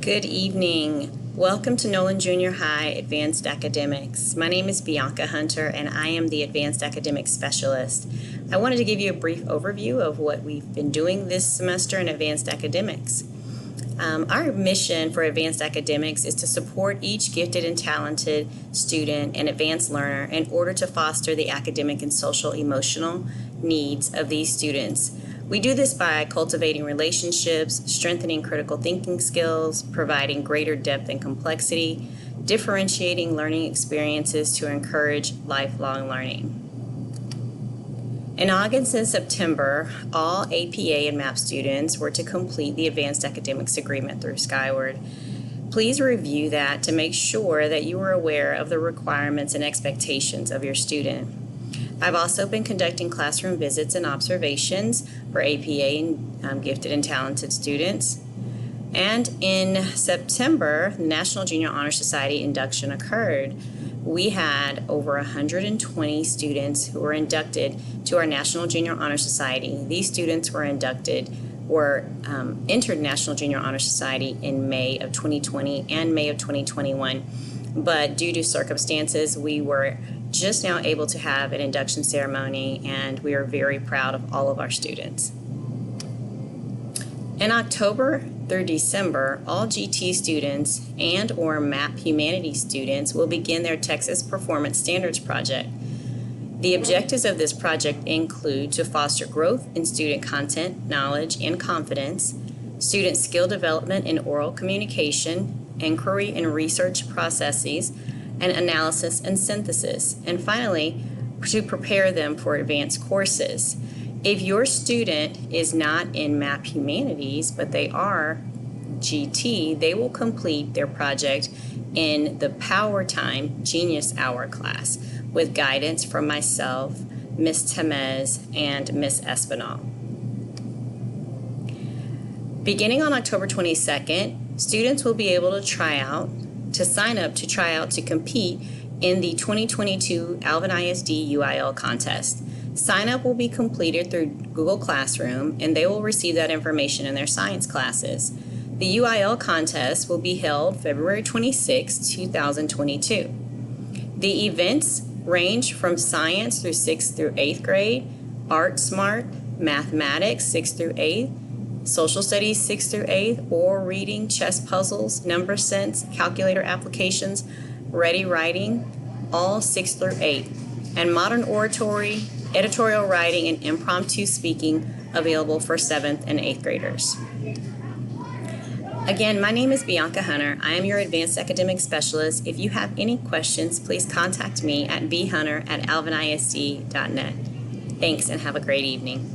Good evening. Welcome to Nolan Junior High Advanced Academics. My name is Bianca Hunter and I am the Advanced Academic Specialist. I wanted to give you a brief overview of what we've been doing this semester in Advanced Academics. Our mission for Advanced Academics is to support each gifted and talented student and advanced learner in order to foster the academic and social emotional needs of these students. We do this by cultivating relationships, strengthening critical thinking skills, providing greater depth and complexity, differentiating learning experiences to encourage lifelong learning. In August and September, all APA and MAP students were to complete the Advanced Academics Agreement through Skyward. Please review that to make sure that you are aware of the requirements and expectations of your student. I've also been conducting classroom visits and observations for APA and gifted and talented students. And in September, the National Junior Honor Society induction occurred. We had over 120 students who were inducted to our National Junior Honor Society. These students were entered National Junior Honor Society in May of 2020 and May of 2021. But due to circumstances, we were just now able to have an induction ceremony, and we are very proud of all of our students. In October through December, all GT students and or MAP Humanities students will begin their Texas Performance Standards Project. The objectives of this project include to foster growth in student content, knowledge, and confidence, student skill development in oral communication, inquiry and research processes, and analysis and synthesis, and finally, to prepare them for advanced courses. If your student is not in MAP Humanities, but they are GT, they will complete their project in the Power Time Genius Hour class with guidance from myself, Ms. Temez, and Ms. Espinal. Beginning on October 22nd, students will be able to sign up to try out to compete in the 2022 Alvin Isd Uil Contest. Sign up will be completed through Google Classroom, and they will receive that information in their science classes. The UIL contest will be held February 26, 2022. The events range from science through 6th through 8th grade, art smart, mathematics 6th through 8th, social studies 6th through 8th, oral reading, chess puzzles, number sense, calculator applications, ready writing, all 6th through 8th, and modern oratory, editorial writing, and impromptu speaking available for 7th and 8th graders. Again, my name is Bianca Hunter. I am your Advanced Academic Specialist. If you have any questions, please contact me at bhunter@alvinisd.net. Thanks and have a great evening.